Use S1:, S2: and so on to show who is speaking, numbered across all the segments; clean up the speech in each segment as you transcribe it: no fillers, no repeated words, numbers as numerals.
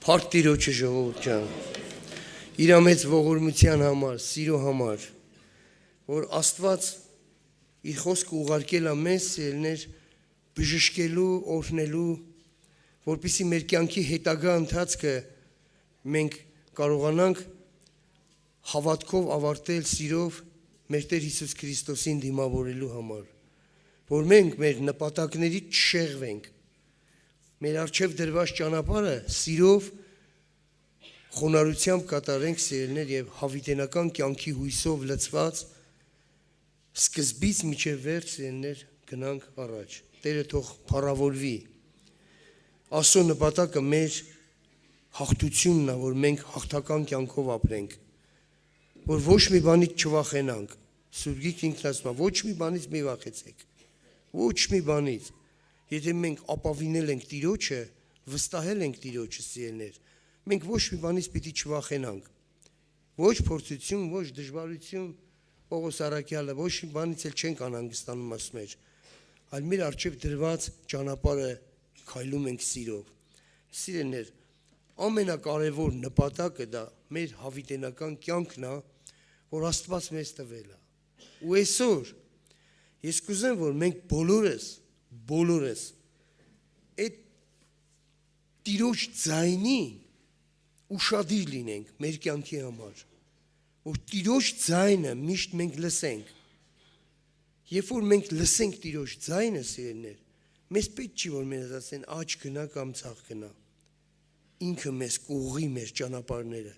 S1: Փառք Տիրոջը ժողովուրդ ջան, իր մեծ ողորմության համար, սիրո համար, որ Աստված իր խոսքը ուղարկել է մեզ սիրելիներ բժշկելու, օրհնելու, որպեսզի մեր կյանքի հետագա ընթացքը մենք կարողանանք հավատքով ավարտել սիրով մեր Տեր Հիսուս Քրիստոսին դիմավորելու համար, որ մենք մեր նպատակներից չշեղվենք, մեր առջև դրված ճանապարհը սիրով խոնարհությամբ կատարենք սիրելիներ եւ հավիտենական կյանքի հույսով լցված սկզբից մինչև վերջ սիրելիներ գնանք առաջ։ Տերը թող փառավորվի։ Աստծո նպատակը մեր հաղթությունն է, որ մենք հաղթական կյանքով ապրենք, որ ոչ մի բանից չվախենանք։ Սուրբ Գիրքը ինքն ասում է, ոչ մի բանից մի վախեցեք։ Ոչ մի բանից։ Եթե մենք ապավինել ենք Տիրոջը, վստահել ենք Տիրոջը սիրելիներ, մենք ոչ մի բանից պիտի չվախենանք։ Ոչ փորձություն, ոչ դժվարություն, Պողոս առաքյալը ոչ մի բանից էլ չենք անհանգստանում ասում էր, այլ մեր առջև դրված ճանապարհը քայլում ենք սիրով։ Սիրելիներ, ամենակարևոր նպատակը դա մեր հավիտենական կյանքն է, որ Աստված մեզ տվել է։ Ու այսօր ես կուզեմ, որ մենք բոլորս այդ Տիրոջ ձայնին ուշադիր լինենք մեր կյանքի համար, որ Տիրոջ ձայնը միշտ մենք լսենք։ Երբ որ մենք լսենք Տիրոջ ձայնը, սիրելիներ, մեզ պետք չի որ մեզ ասեն աջ գնա կամ ցախ գնա։ Ինքը մեզ կուղղի մեր ճանապարհները։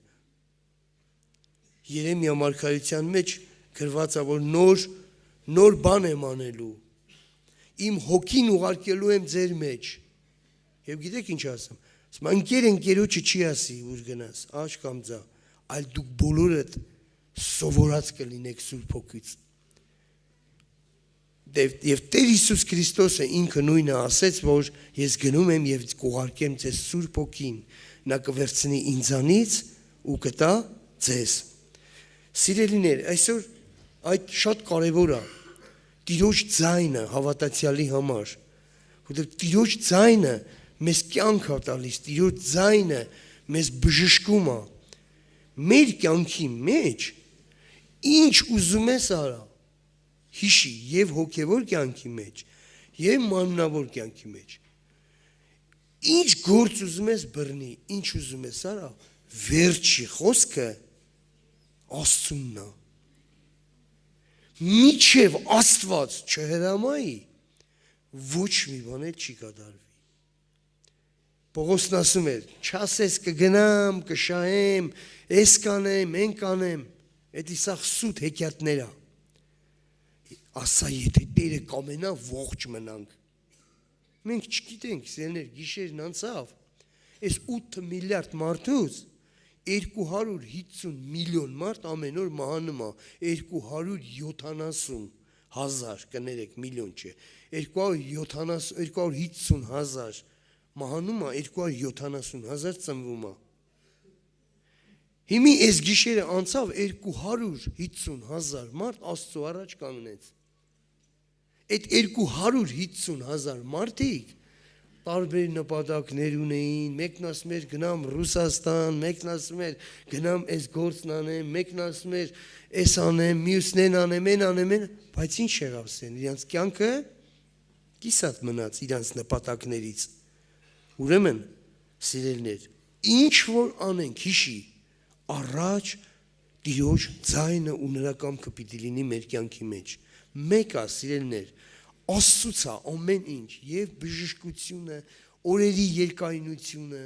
S1: Երեմիա մարգարեության մեջ գրված է, որ նոր բան եմ անելու։ Իմ հոգին ուղարկելու եմ ձեր մեջ։ Եվ գիտեք ինչ ասեմ։ Ասում ընկերոջը չի ասի, որ գնաս, աջ կամ ձա, այլ դուք բոլորդ սովորած կլինեք Սուրբ Հոգուց։ Եվ Տեր Հիսուս Քրիստոսը ինքը նույնը ասեց, որ ես գնում եմ եւ կուղարկեմ ձեզ Սուրբ Հոգին, նա կվերցնի ինձանից ու կտա ձեզ։ Սիրելիներ, այսօր այդ շատ կարևոր է Տիրոջ ձայնը հավատացյալի համար, որտեղ Տիրոջ ձայնը մեզ կյանք է տալիս, Տիրոջ ձայնը մեզ բժշկում է։ Մեր կյանքի մեջ ինչ ուզում ես արա, հիշի եւ հոգեվոր կյանքի մեջ, եւ մանունավոր կյանքի մեջ։ Ինչ գործ ուզում ես բռնի, ինչ ուզում ես արա, վերջի խոսքը Աստծունն է։ Միչև Աստված չհրամայի, ոչ մի բան էլ չի կատարվի։ Պողոսն ասում էր, չասես կգնամ, կշահեմ, էս կանեմ, են կանեմ, այդ իսախ սուտ հեքիաթներ է։ Ասա եթե Տերը կամենա ողջ մնանք։ Մենք չգիտենք, սիրելիներ, գիշերն անցավ, այս 8 միլիարդ մարդուց 250 միլիոն մարդ ամեն օր մահանում է, 270,000, կներեք, միլիոն չէ, 250,000 մահանում է, 270,000 ծնվում է։ Հիմի այս գիշերը անցավ 250,000 մարդ Աստծո առաջ կանգնեց։ Այդ 250,000 մարդիկ տարբեր նպատակներ ունեին, մեկն ասում էր գնամ Ռուսաստան, մեկն ասում էր գնամ այս գործն անեմ, մեկն ասում էր այս անեմ, մյուսն անեմ, են անեմ, բայց ինչ եղավ սեն, իրանց կյանքը կիսատ մնաց իրանց նպատակներից։ Ուրեմն, սիրելիներ, ինչ որ անենք, հիշի, առաջ Տիրոջ ձայնը ու նրա կամքը պիտի լինի մեր կյանքի մեջ։ Մեկը, սիրելիներ, Աստծուց է ամեն ինչ, եւ բժշկությունը, օրերի երկայնությունը,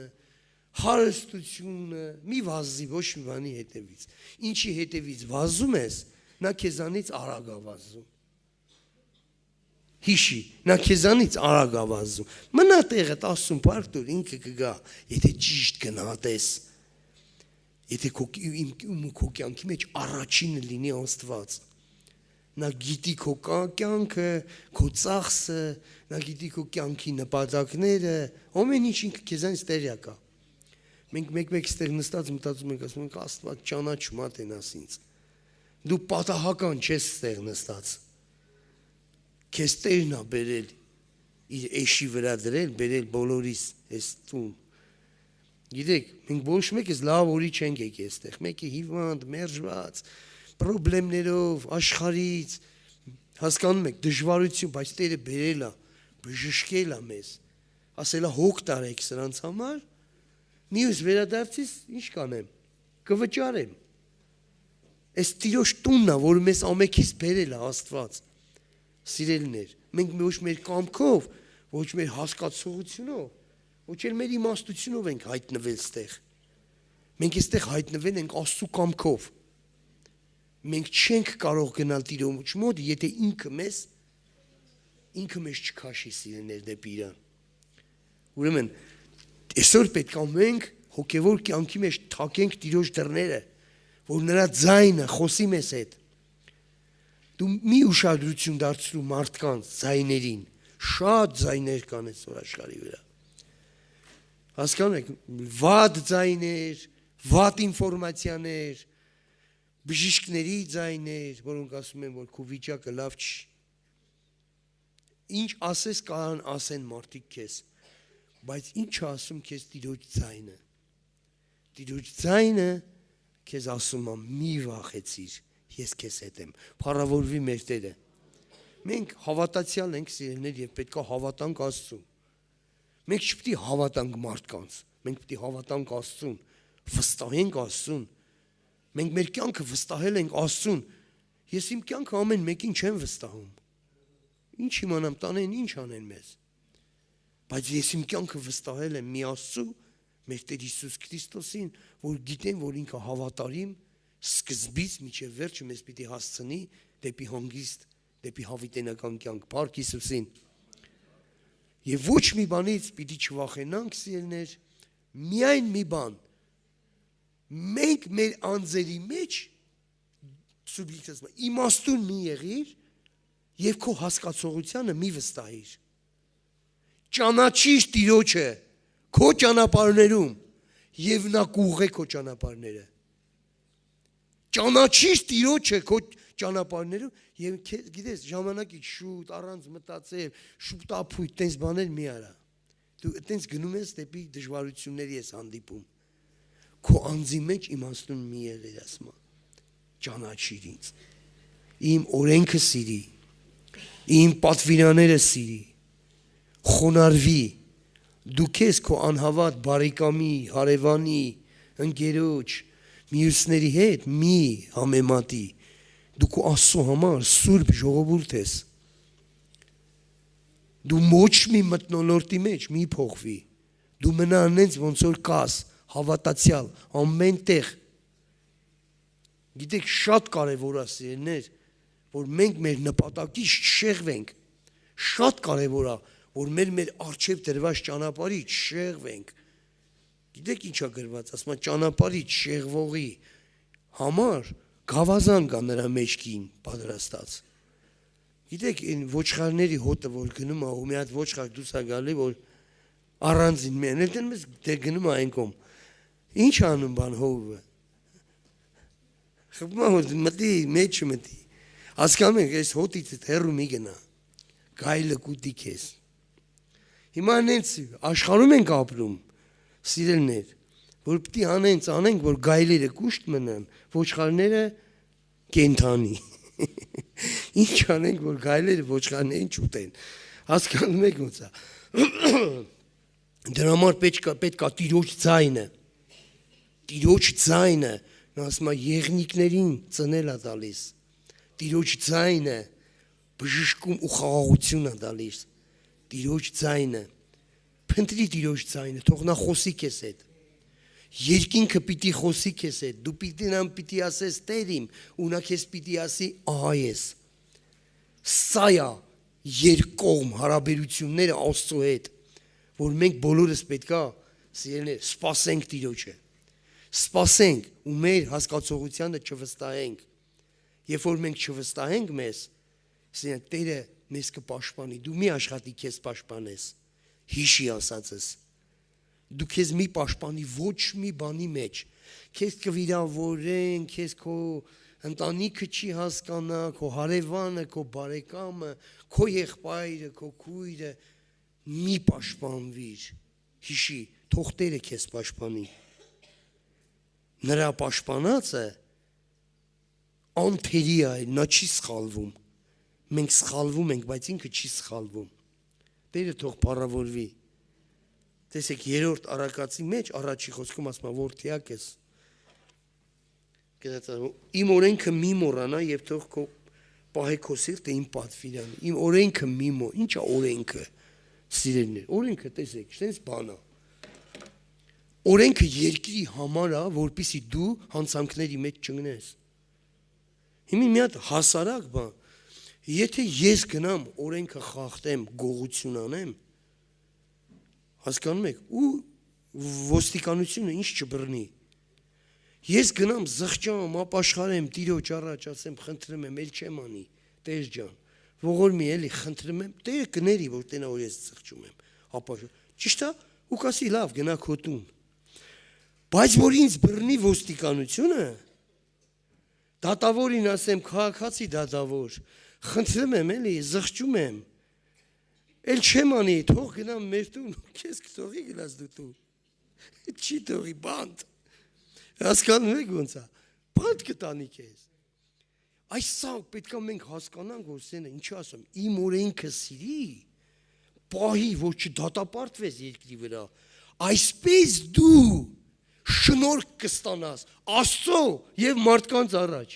S1: հարստությունը, մի վազի, ոչ մի բանի հետևից։ Ինչի հետևից վազում ես, նա քեզանից արագ է վազում։ Հիշի, նա քեզանից արագ է վազում։ Մնա տեղդ Աստծուն փառք տուր, ինքը կգա, եթե ճիշտ գնահատես։ Եթե քո կյանքի մեջ առաջինը լինի Աստված։ Նա գիտի քո կյանքը, քո ծախսը, նա գիտի քո կյանքի նպատակները, ամեն ինչ ինքը քեզանից տեղյակ է։ Մենք մեկ ստեղ նստած մտածում ենք, ասում ենք Աստված ճանաչում է տենաս ինձ։ Դու պատահական չես ստեղ նստած։ Քեզ Տերն է բերել իր էշի վրա դրել, բերել բոլորիս այս տուն։ Գիտեք, մենք ոչ մեկս լավ օրի չենք եկել այստեղ, մեկը հիվանդ, մերժված, պրոբլեմներով, աշխարհից, հասկանում եք, դժվարություն, բայց Տերը բերել է, բժշկել է մեզ, ասել է հոգ տարեք սրանց համար, մյուս վերադարձից ինչ կանեմ, կվճարեմ։ Այս Տիրոջ տունն է, որ մեզ ամենքից բերել է Աստված, սիրելիներ, մենք ոչ մեր կամքով, ոչ մեր հասկացողությունով, ոչ էլ մեր իմաստությունով ենք հայտնվել ստեղ։ Մենք այստեղ հայտնվել ենք Աստծու կամքով։ Մենք չենք կարող գնալ Տիրոջ մոտ, եթե ինքը մեզ չքաշի, սիրելիներ, դեպի իրան։ Ուրեմն, այսօր պետք է մենք հոգևոր կյանքի մեջ թակենք Տիրոջ դռները, որ նրա ձայնը խոսի մեզ հետ։ Դու մի ուշադրություն դարձրու մարդկանց ձայներին, շատ ձայներ կան այսօր աշխարհի վրա։ Հասկանում եք, վատ ձայներ, վատ ինֆորմացիաներ, բժիշկների ձայներ, որոնք ասում են, որ քո վիճակը լավ չի։ Ինչ ասես կարան ասեն մարդիկ քեզ, բայց ինչ ասում քեզ Տիրոջ ձայնը։ Տիրոջ ձայնը քեզ ասում է՝ մի վախեցիր, ես քեզ հետ եմ, փառավորվի մեր Տերը։ Մենք հավատացյալ ենք, սիրելիներ, եւ պետք է հավատանք Աստծուն։ Մենք չպետք է հավատանք մարդկանց, մենք պետք է հավատանք Աստծուն, վստահենք Աստծուն։ Մենք մեր կյանքը վստահել ենք Աստծուն։ Ես իմ կյանքը ամեն մեկին չեմ վստահում։ Ինչ իմանամ տանեն, ինչ անեն մեզ։ Բայց ես իմ կյանքը վստահել եմ մի Աստծու, մեր Տեր Հիսուս Քրիստոսին, որ գիտեմ, որ ինքը հավատարիմ, սկզբից մինչև վերջը մեզ պիտի հասցնի դեպի հանգիստ, դեպի հավիտենական կյանք, Փառք Հիսուսին։ Եվ ոչ մի բանից պիտի չվախենանք, սիրելիներ, միայն մի բան։ Մենք մեր անձերի մեջ սուբյեկտիվ իմաստուն մի եղիր եւ քո հասկացողությանը մի վստահիր։ Ճանաչիր Տիրոջը քո ճանապարհներում եւ նա կուղղե քո ճանապարհները։ Ճանաչիր Տիրոջը քո ճանապարհներում եւ գիտես ժամանակից շուտ առանց մտածել, շուտ ապույտ տես բաներ մի արա։ Դու այտենց գնում ես դեպի դժվարությունների ես հանդիպում։ Քո անձի մեջ իմաստուն մի եղիր, ասում ճանաչիր ինձ, իմ օրենքը սիրի, իմ պատվիրաները սիրի, խոնարհվի, դու քեզ քո անհավատ բարեկամի, հարևանի, ընկերոջ, մյուսների հետ մի համեմատի, դու քո Աստծո համար սուրբ ժողովուրդ ես, դու ոչ մի մթնոլորտի մեջ մի փոխվի, դու մնա անենց ոնց որ կաս, հավատացյալ, ամեն տեղ։ Գիտեք, շատ կարևոր է, սիրելիներ, որ մենք մեր նպատակից չշեղվենք, շատ կարևոր է, որ մեր առջև դրված ճանապարհի չշեղվենք։ Գիտեք ինչ է գրված, ասում է ճանապարհի շեղվողի համար գավազան կա նրա մեջքին պատրաստած։ Գիտեք, այն ոչխարների հոտը, որ գնում է, ու մի հատ ոչխար դուրս է գալի, որ առանձին մեն, այդտեղ մեզ գնում է այն կողմ։ Ինչ անում բան հովը։ Խփում մտի, մեջ մտի։ Հասկանում եք, այս հոտից հեռու մի գնա։ Գայլը կուտի քեզ։ Հիմա նենց աշխարհում ենք ապրում, սիրելիներ, որ պիտի անենք, որ գայլերը կուշտ մնան, ոչխարները կենթանի։ Ինչ անենք, որ գայլերը ոչխարներին չուտեն։ Հասկանում եք ոնց է։ Դրա համար պետք է Տիրոջ ձայնը։ Տիրոջ ձայնը, նա ասում է եղնիկներին ծնել է տալիս։ Տիրոջ ձայնը բժշկում ու խաղաղություն է տալիս։ Տիրոջ ձայնը, փնտրի Տիրոջ ձայնը, թող նա խոսի քեզ հետ։ Երկինքը պիտի խոսի քեզ հետ, դու պիտի ասես Տեր իմ, ու նա քեզ պիտի ասի ահա ես։ Սա է երկկողմ հարաբերությունները Աստծո հետ, որ մենք բոլորս պետքա, սիրելիներ, սպասենք Տիրոջը։ Սպասենք ու մեր հասկացողությանը չվստահենք։ Երբ որ մենք չվստահենք մեզ, սիրելիներ, Տերը մեզ կպաշտպանի, դու մի աշխատի քեզ պաշտպանես, հիշի ասածս, դու քեզ մի պաշտպանի ոչ մի բանի մեջ, քեզ կվիրավորեն, քեզ քո ընտանիքը չի հասկանա, քո հարևանը, քո բարեկամը, քո եղբայրը, քո քույրը, մի պաշտպանվիր, հիշի, թող Տերը քեզ պաշտպանի։ Նրա պաշտպանածը անթերի է, նա չի սխալվում։ Մենք սխալվում ենք, բայց ինքը չի սխալվում։ Տերը թող փառավորվի։ Տեսեք, 3-րդ Առակացի մեջ առաջի խոսքում ասում է, որդիակ ես։ Իմ օրենքը մի մոռանա եւ թող քո պահե քո սիրտը իմ պատվիրան։ Իմ օրենքը մի մոռ, ի՞նչ է օրենքը։ Սիրելիներ, օրենքը տեսեք, շտենց բան է։ Օրենքը երկրի համար է, որպեսզի դու հանցանքների մեջ չգնես։ Հիմա մի հատ հասարակ բան։ Եթե ես գնամ օրենքը խախտեմ, գողություն անեմ, հասկանում եք, ու ոստիկանությունը ինչ չբռնի։ Ես գնամ զղջամ, ապաշխարեմ, Տիրոջ առաջ ասեմ, խնդրում եմ, էլ չեմ անի, Տեր ջան, ողորմի էլի խնդրում եմ, Տերը կների, որ տենա որ ես զղջում եմ, ճիշտ է, ու կասի լավ, գնա քո տուն։ Բայց որ ինձ բռնի ոստիկանությունը, դատավորին ասեմ, քաղաքացի դատավոր, խնդրում եմ էլի, զղջում եմ, էլ չեմ անի, թող գնամ մեր տուն, քեզ կթողի գնաս դու տուն, չի թողի բանդ, հասկանում եք ոնց է, բանդ կտանի քեզ։ Այս սա պետք է մենք հասկանանք, որ սենը, ինչի ասում, իմ օրենքը սիրի, պահի, որ չդատապարտվես երկրի վրա, այսպես դու շնորհք կստանաս Աստծո եւ մարդկանց առաջ։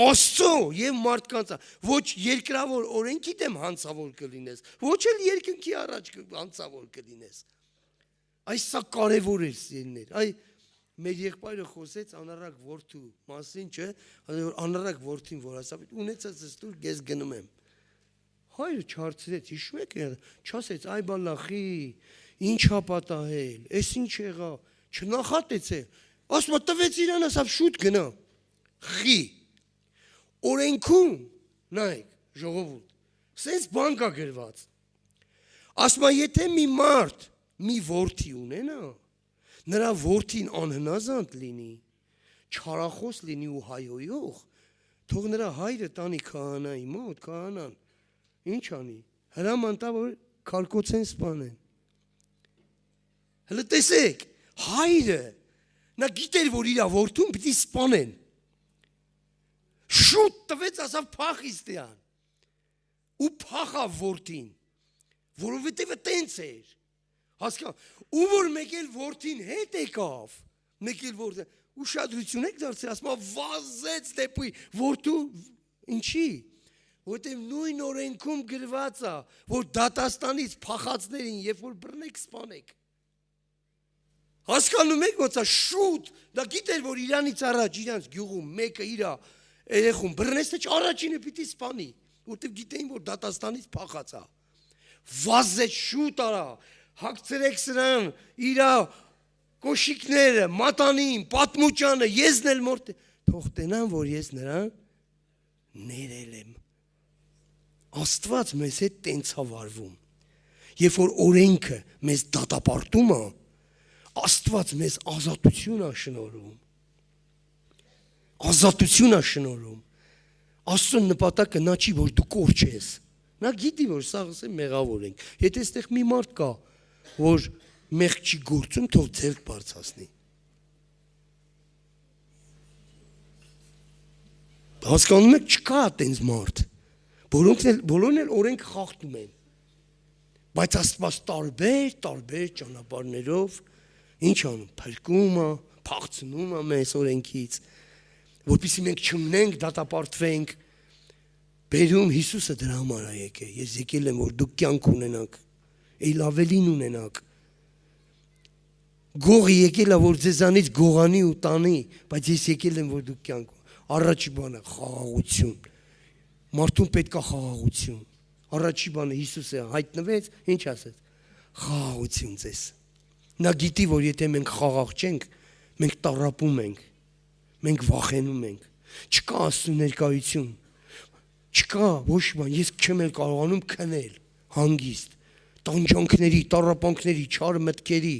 S1: Աստծո եւ մարդկանց, ոչ երկրավոր օրենքի դեմ հանցավոր կլինես, ոչ էլ երկնքի առաջ հանցավոր կլինես։ Այս սա կարևոր է սիրելիներ։ Այ մեր եղբայրը խոսեց անառակ որդու մասին, չէ՞, անառակ որդին, որ ասավ, ունեցած ես դու ես գնում եմ։ Հայրը չարցրեց, հիշու եք, չասեց, այ բալախի, ինչ ա պատահել, էս ինչ եղավ, չնախատեցել, ասում տվեց իրան, ասավ շուտ գնա։ Խի։ Օրենքում, նայեք, ժողովուրդ, սենց բան կա գրված։ Ասում եթե մի մարդ մի որդի ունենա, նրա որդին անհնազանդ լինի, չարախոս լինի ու հայոյող, թող նրա հայրը տանի քահանայի մոտ, քահանան, ինչ անի, հրաման տա, որ քարկոցեն սպանեն։ Հələ տեսեք, հայրը, նա գիտեր, որ իր որդուն պիտի սպանեն։ Շուտ տվեց, ասավ փախ իստյան, ու փախավ որդին, որովհետև տենց էր, հասկան, ու որ մեկ էլ որդին հետ եկավ, մեկ էլ որդին, ուշադրություն եք դարձել, ասում վազեց դեպի որդու, ինչի, որտեղ նույն օրենքում գրված է, որ դատաստանից փախածներին, երբ որ բռնեք, սպանեք։ Հասկանում եք ոնց է, շուտ, դա գիտեր, որ իրանից առաջ, իրանց գյուղում, մեկը իրա երեխուն բռնես, թե առաջինը պիտի սպանի, որտեղ գիտեին, որ դատաստանից փախած է։ Վազեց շուտ արա, հագցրեք սրան, իրա կոշիկները, մատանին, պատմուճանը, եզն էլ մորտ, թող տենան, որ ես նրան ներել եմ։ Աստված մեզ հետ տենց է վարվում։ Երբ որ օրենքը մեզ դատապարտում է, Աստված մեզ ազատություն է շնորհում։ Ազատություն է շնորհում։ Աստծո նպատակը նա չի, որ դու կորչես։ Նա գիտի, որ սա մեղավոր ենք։ Եթե այստեղ մի մարդ կա, որ մեղք չի գործում, թող ձեռք բարձրացնի։ Հասկանում եք, չկա այդպես մարդ, բոլորն էլ օրենք խախտում են։ Բայց Աստված տարբեր ճանապարհներով ինչ անում, փրկում է, փախցնում է մեզ օրենքից, որպեսզի մենք չմնենք, դատապարտվենք։ Բերում Հիսուսը դրա համար է եկել։ Ես եկել եմ, որ դուք կյանք ունենաք, այլ ավելին ունենաք։ Գողը եկել է, որ ձեզանից գողանի ու տանի, բայց ես եկել եմ, որ դուք կյանք ունենաք։ Առաջի բանը խաղաղություն։ Մարդուն պետք է խաղաղություն։ Առաջի բանը Հիսուսը հայտնվեց, ինչ ասեց։ Խաղաղություն ձեզ։ Նա գիտի, որ եթե մենք խաղաղ չենք, մենք տառապում ենք, մենք վախենում ենք, չկա Աստծո ներկայություն, չկա ոչ բան, ես չեմ էլ կարողանում քնել, հանգիստ, տանջանքների, տառապանքների, չար մտքերի,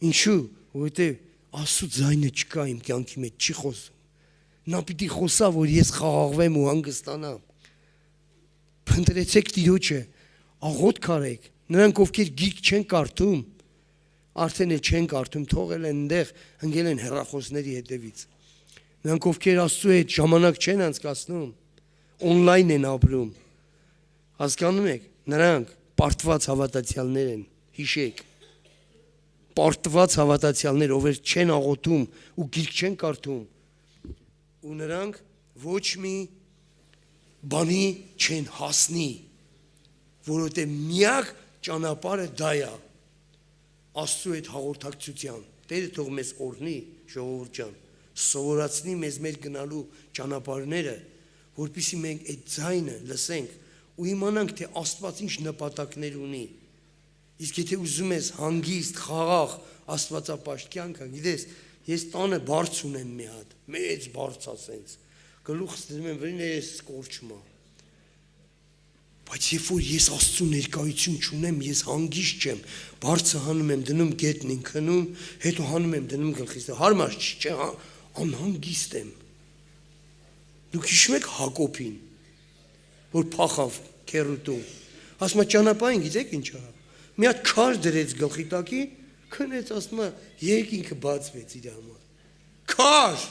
S1: ինչու, որովհետև Աստծո ձայնը չկա իմ կյանքի մեջ, չի խոսում, նա պիտի խոսա, որ ես խաղաղվեմ ու հանգստանամ, փնտրեցեք Տիրոջը, աղոթք արեք, նրանք ովքեր գիրք չեն կարդում, արդեն չեն կարդում, թողել են այնտեղ, ընկել են հեռախոսների հետևից։ Նրանք ովքեր Աստծո հետ ժամանակ չեն անցկացնում, on-line են ապրում։ Հասկանում եք, նրանք պարտված հավատացյալներ են, հիշեք։ Պարտված հավատացյալներ, ովքեր չեն աղոթում ու գիրք չեն կարդում, ու նրանք ոչ մի բանի չեն հասնի, որովհետև միակ ճանապարհը դա է Աստծո հետ հաղորդակցության։ Տերը թող մեզ օրհնի, ժողովուրդ ջան, սովորացնի մեզ մեր գնալու ճանապարհները, որպեսզի մենք այդ ձայնը լսենք ու իմանանք, թե Աստված ինչ նպատակներ ունի։ Իսկ եթե ուզում ես հանգիստ, խաղաղ, աստվածապաշտ կյանք, գիտես, ես տանը բարձ ունեմ մի հատ, մեծ բարձ ասենց, գլուխս դնում եմ վրին, ես կորչում եմ։ Բայց երբ որ ես Աստծո ներկայություն չունեմ, ես հանգիստ չեմ, բարձը հանում եմ, դնում գետնին, քնում, հետո հանում եմ, դնում գլխիս, հարմար չէ, անհանգիստ եմ։ Դուք հիշում եք Հակոբին, որ փախավ քերուտում, ասում է ճանապարհին գիտեք ինչ արա, մի հատ քար դրեց գլխի տակի, քնեց, ասում է երկինքը բացվեց իր համար, քար,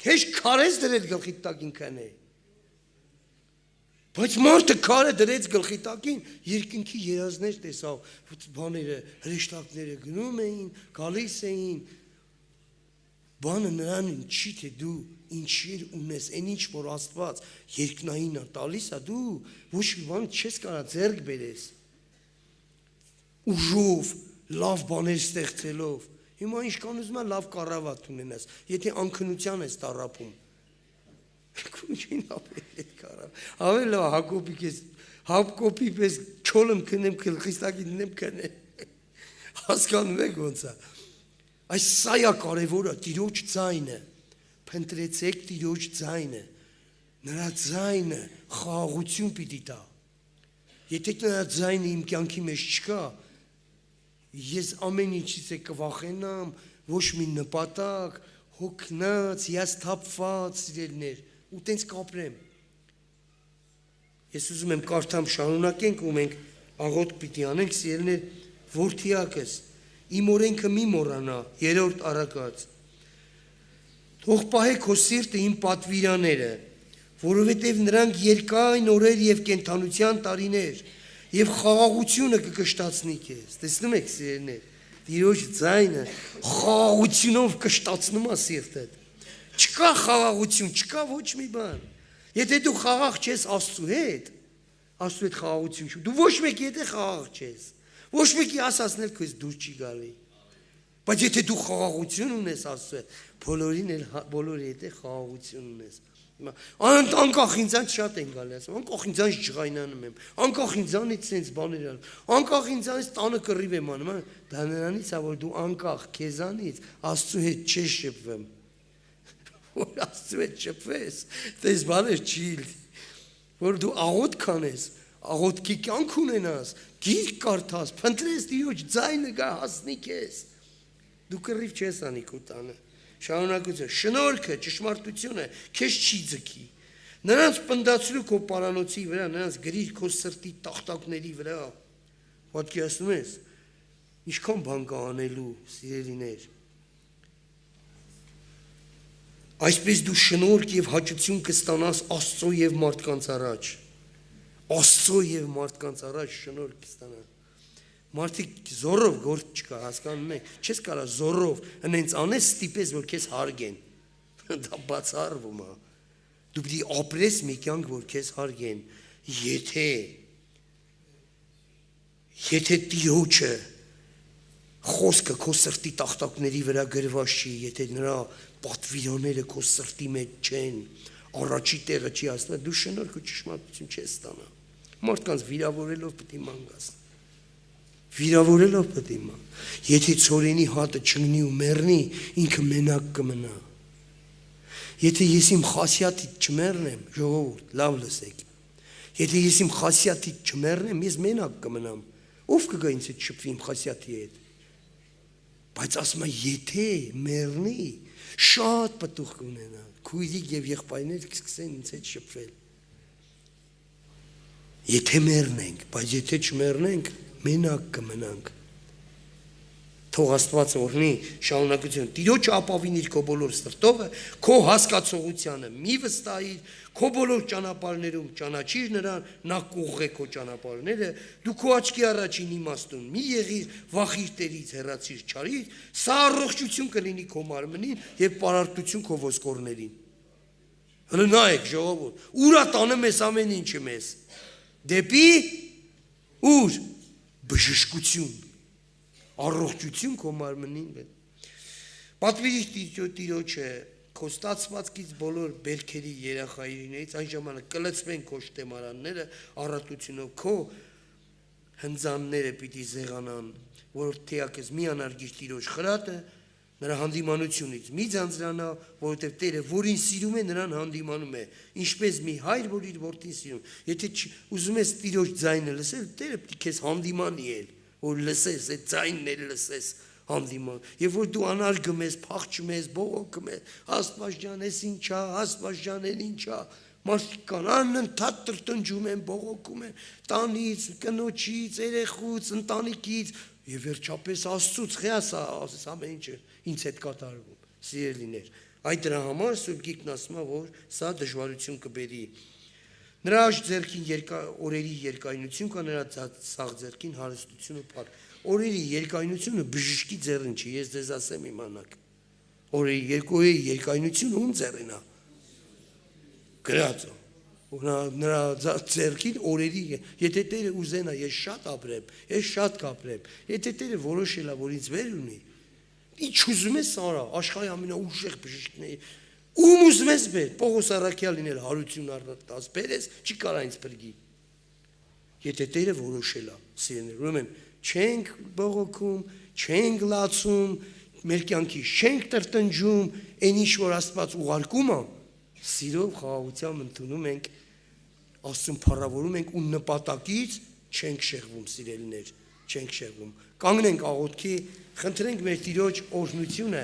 S1: քեզ քարես դրեց գլխի տակին քնե, բայց մարդը քարը դրեց գլխի տակին, երկինքի երազներ տեսավ, բաները, հրեշտակները գնում էին, գալիս էին, բանը նրան չի թե դու ինչեր ունես, այն ինչ որ Աստված երկնային է տալիս է, դու ոչ մի բան չես կարա ձեռք բերես, ուժով, լավ բաներ ստեղծելով, հիմա ինչքան ուզում է լավ կառավատ ունենաս, եթե անքնության ես տառապում, քունչին ապել կարավ, ավել լավ Հակոբի պես չոլում քնեմ գլխիստակի դնեմ քնեմ, հասկանում եք ոնց է, այս սա է կարևորը, Տիրոջ ձայնը, փնտրեցեք Տիրոջ ձայնը, նրա ձայնը խաղաղություն պիտի տա, եթե նրա ձայնը իմ կյանքի մեջ չկա, ես ամեն ինչից է կվախենամ, ոչ մի նպատակ, հոգնած, հիասթափված սիրելիներ, ու տենց կապրեմ։ Ես ուզում եմ կարդամ շարունակենք ու մենք աղոթք պիտի անենք, սիրելիներ, որդիակս, իմ օրենքը մի մոռանա, 3-րդ առակած։ Թող պահե քո սիրտը իմ պատվիրաները, որովհետև նրանք երկայն օրեր եւ կենթանության տարիներ եւ խաղաղությունը կկշտացնի քեզ։ Տեսնում եք, սիրելիներ, Տիրոջ ձայնը խաղաղությունով կշտացնում է սիրտդ։ Չկա խաղաղություն, չկա ոչ մի բան։ Եթե դու խաղաղ չես Աստծո հետ խաղաղություն չի։ Դու ոչ մեկի հետ խաղաղ չես։ Ոչ մեկի ասածնել քեզ դուր չի գալի։ Բայց եթե դու խաղաղություն ունես Աստծո հետ, բոլորի հետ խաղաղություն ունես։ Անկախ ինձանից շատ են գալի, ասում, անկախ ինձանից ջղայնանում եմ, անկախ ինձանից սենց բաներ անում, անկախ ինձանից տանը կռիվ եմ անում, դա նրանից է, որ դու անկախ քեզանից Աստծո հետ չես շփվում, որ Աստծո հետ շփվես, դες բաներ չի, որ դու աղոթք անես, աղոթքի կյանք ունենաս, գիրք կարդաս, փնտրես Տիրոջ ձայնը գա հասնի քեզ, դու կռիվ չես անի քո տանը։ Շարունակություն, շնորհքը, ճշմարտությունը քեզ չի ձգի։ Նրանց պնդացրու քո պարանոցի վրա, նրանց գրիր քո սրտի տախտակների վրա։ Պատկերացնում ես, ինչքան բան կա անելու, սիրելիներ։ Այսպես դու շնորհք եւ հաճություն կստանաս Աստծո եւ մարդկանց առաջ։ Աստծո եւ մարդկանց առաջ շնորհք կստանաս։ Մարդիկ զորով գործ չկա, հասկանում եք, չես կարա զորով հենց անես ստիպես, որ քեզ հարգեն, դա բացառվում է, դու պիտի ապրես մի կյանք, որ քեզ հարգեն, եթե Տիրոջը խոսքը քո սրտի տախտակների վրա գրված չի, եթե նրա պատվիրանները քո սրտի մեջ չեն, առաջի տեղը չի ասում, դու շնորհք ու ճշմարտություն չես ստանա, մարդկանց վիրավորելով պիտի մանգաս։ Վիրավորելով պետք է իմանա, եթե ցորենի հատը չգնի ու մեռնի, ինքը մենակ կմնա։ Եթե ես իմ խասյաթից չմեռնեմ, ժողովուրդ, լավ լսեք։ Եթե ես իմ խասյաթից չմեռնեմ, ես մենակ կմնամ։ Ով կգա ինձ հետ շփվի իմ խասյաթի հետ։ Բայց ասում եմ, եթե մեռնի, շատ պտուղ կունենա։ Քույրիկ եւ եղբայրներ կսկսեն ինձ հետ շփվել։ Եթե մեռնենք, բայց եթե չմեռնենք, մենակ կմնանք։ Թող Աստված օրհնի շարունակություն։ Տիրոջը ապավինիր քո բոլոր սրտովը, քո հասկացողությանը մի վստահիր, քո բոլոր ճանապարհներում ճանաչիր նրան, նա կուղղե քո ճանապարհները, դու քո աչքի առաջին իմաստուն մի եղիր, վախիր Տերից, հեռացիր չարից, սա առողջություն կլինի քո մարմնին եւ պարարտություն քո ոսկորներին։ Հələ նայեք ժողովուրդ, ուրա տանում ես ամեն ինչը մեզ։ Դեպի ուր բժշկություն, առողջություն քո մարմնին։ Պատվիրիր Տիրոջը քո ստացվածքից բոլոր բերքերի երախայիններից, այն ժամանակ կլցվեն քո շտեմարանները առատությունով, քո հնձանները պիտի զեղանան, որ թեակես մի անարգիր Տիրոջ խրատը, նրա հանդիմանությունից մի ձանձրանա, որովհետև Տերը, որին սիրում է, նրան հանդիմանում է, ինչպես մի հայր, որ իր որդին սիրում։ Եթե ուզում ես Տիրոջ ձայնը լսել, Տերը պիտի քեզ հանդիմանի էլ, որ լսես, այդ ձայնն էլ լսես հանդիման։ Եվ որ դու անարգում ես, փախչում ես, բողոքում ես, Աստված ջան, ես ինչա, Աստված ջան, էլ ինչա։ Մարդիկ կան, անընդհատ տրտնջում են, բողոքում են, տանից, կնոջից, երեխուց, ընտանիքից, եւ վերջապես Աստծուց խիասա, ամեն ինչը ինձ հետ կատարվում, սիրելիներ։ Այդ դրա համար Սուրբ Գիրքն ասում է, որ սա դժվարություն կբերի։ Նրա ձեռքին օրերի երկայնություն կա, նրա սաղ ձեռքին հարստություն ու փառք։ Օրերի երկայնությունը բժշկի ձեռին չի, ես ձեզ ասեմ իմանաք։ Օրերի երկայնությունը ում ձեռին է։ Գրածո։ Նրա ձեռքին օրերի, եթե Տերը ուզենա, ես շատ ապրեմ, ես շատ կապրեմ, եթե Տերը որոշել է, որ ինձ վեր ունի, ինչ ուզում ես արա, աշխարհի ամենաուժեղ բժիշկների, ում ուզում ես բեր, Պողոս առաքյալին էլ հարություն առնած բերես, չի կարա ինձ բրգի։ Եթե Տերը որոշել է, սիրելիներ, ուրեմն չենք բողոքում, չենք լացում, մեր կյանքի չենք տրտնջում, այն ինչ որ Աստված ուղարկում է, սիրով խաղաղությամբ ընդունում ենք, Աստծուն փառավորում ենք ու նպատակից չենք շեղվում, սիրելիներ, չենք շեղվում։ Կանգնենք աղոթքի, խնդրենք մեր Տիրոջ օրհնությունը